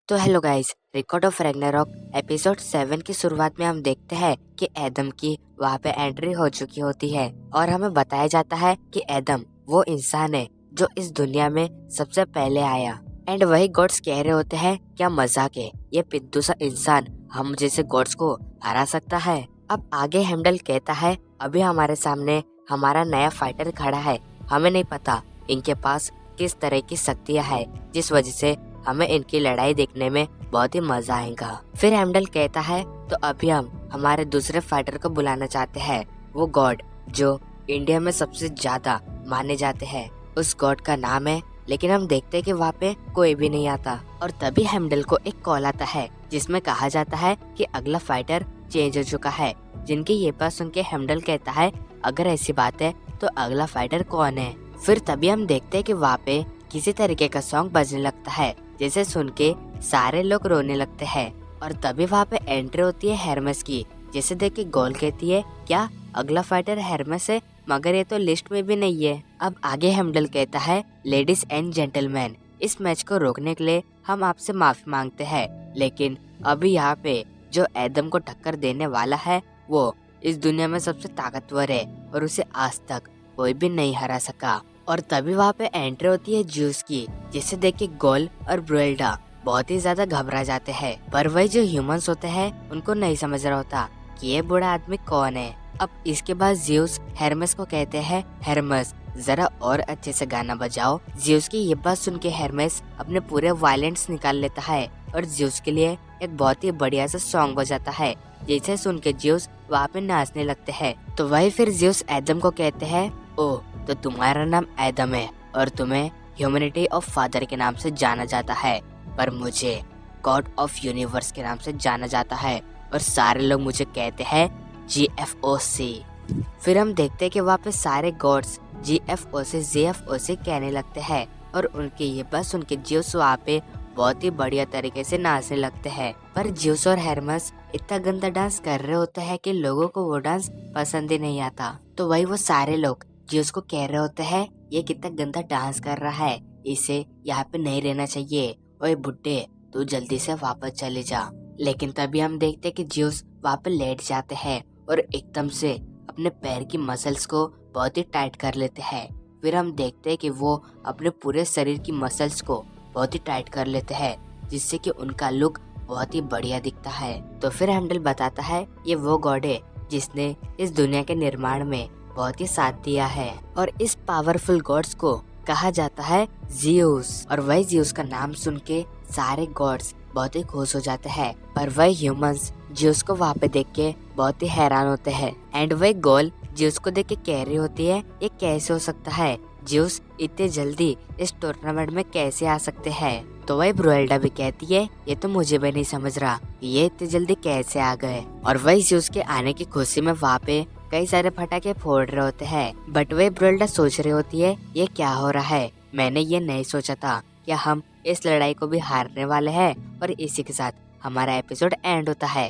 तो hello guys, record of Ragnarok episode 7 की शुरुआत में हम देखते हैं कि एडम की वहाँ पे एंट्री हो चुकी होती है और हमें बताया जाता है कि एडम वो इंसान है जो इस दुनिया में सबसे पहले आया। एंड वही गॉड्स कह रहे होते हैं क्या मजाक है, ये पिद्दू सा इंसान हम जैसे गॉड्स को हरा सकता है। अब आगे हेमडल कहता है अभी हमारे सामने हमारा नया फाइटर खड़ा है, हमें नहीं पता इनके पास किस तरह की शक्तियाँ है जिस वजह से हमें इनकी लड़ाई देखने में बहुत ही मजा आएगा। फिर हेमडल कहता है तो अभी हम हमारे दूसरे फाइटर को बुलाना चाहते हैं, वो गॉड जो इंडिया में सबसे ज्यादा माने जाते हैं, उस गॉड का नाम है। लेकिन हम देखते हैं कि वहाँ पे कोई भी नहीं आता और तभी हेमडल को एक कॉल आता है जिसमें कहा जाता है कि अगला फाइटर चेंज हो चुका है। जिनकी ये बात सुन के हेमडल कहता है अगर ऐसी बात है तो अगला फाइटर कौन है। फिर तभी हम देखते हैं कि वहाँ पे किसी तरीके का सॉन्ग बजने लगता है जिसे सुन के सारे लोग रोने लगते हैं और तभी वहाँ पे एंट्री होती है हेरमेस की, जिसे देख के गोल कहती है क्या अगला फाइटर हेरमेस है, मगर ये तो लिस्ट में भी नहीं है। अब आगे हेमडल कहता है लेडीज एंड जेंटलमैन, इस मैच को रोकने के लिए हम आपसे माफी मांगते हैं, लेकिन अभी यहाँ पे जो एडम को टक्कर देने वाला है वो इस दुनिया में सबसे ताकतवर है और उसे आज तक कोई भी नहीं हरा सका। और तभी वहाँ पे एंट्री होती है ज्यूस की, जिसे देख के गोल और ब्रुएल्डा बहुत ही ज्यादा घबरा जाते हैं। पर वही जो ह्यूमंस होते हैं उनको नहीं समझ रहा होता कि ये बूढ़ा आदमी कौन है। अब इसके बाद ज्यूस हेरमेस को कहते हैं हेरमेस जरा और अच्छे से गाना बजाओ। ज्यूस की ये बात सुन के हेरमेस अपने पूरे वायलेंस निकाल लेता है और ज्यूस के लिए एक बहुत ही बढ़िया सा सॉन्ग बजाता है, जिसे सुन के ज्यूस वहाँ पे नाचने लगते हैं। तो वही फिर ज्यूस एडम को कहते हैं ओह तो तुम्हारा नाम एडम है और तुम्हें ह्यूमैनिटी ऑफ फादर के नाम से जाना जाता है, पर मुझे गॉड ऑफ यूनिवर्स के नाम से जाना जाता है और सारे लोग मुझे कहते हैं GFOC। फिर हम देखते हैं कि वहाँ पे सारे गॉड्स GFOC कहने लगते हैं और उनकी ये बात सुन के ज्यूस वहाँ पे बहुत ही बढ़िया तरीके से नाचने लगते हैं। पर ज्यूस और हेरमेस इतना गंदा डांस कर रहे होते हैं कि लोगों को वो डांस पसंद ही नहीं आता। तो वही वो सारे लोग ज्यूस को कह रहे होते हैं ये कितना गंदा डांस कर रहा है, इसे यहाँ पे नहीं रहना चाहिए, ओए बुड्ढे तू जल्दी से वापस चले जा। लेकिन तभी हम देखते हैं कि ज्यूस वहाँ पे लेट जाते हैं और एकदम से अपने पैर की मसल्स को बहुत ही टाइट कर लेते हैं। फिर हम देखते हैं कि वो अपने पूरे शरीर की मसल्स को बहुत ही टाइट कर लेते हैं, जिससे कि उनका लुक बहुत ही बढ़िया दिखता है। तो फिर हेमडल बताता है ये वो गॉड है जिसने इस दुनिया के निर्माण में बहुत ही साथ दिया है और इस पावरफुल गॉड्स को कहा जाता है जियूस। और वही जियूस का नाम सुन के सारे गॉड्स बहुत ही खुश हो जाते हैं, पर वही ह्यूमंस जियूस को वहाँ पे देख के बहुत ही हैरान होते हैं। एंड वही गोल जियूस को देख के कह रही होती है ये कैसे हो सकता है, जियूस इतने जल्दी इस टूर्नामेंट में कैसे आ सकते हैं। तो वही ब्रुएल्डा भी कहती है ये तो मुझे भी नहीं समझ रहा ये इतने जल्दी कैसे आ गए। और वही जियूस के आने की खुशी में वहाँ पे कई सारे पटाखे फोड़ रहे होते हैं, बट वही ब्रुएल्डा सोच रही होती है ये क्या हो रहा है, मैंने ये नहीं सोचा था कि हम इस लड़ाई को भी हारने वाले हैं। और इसी के साथ हमारा एपिसोड एंड होता है।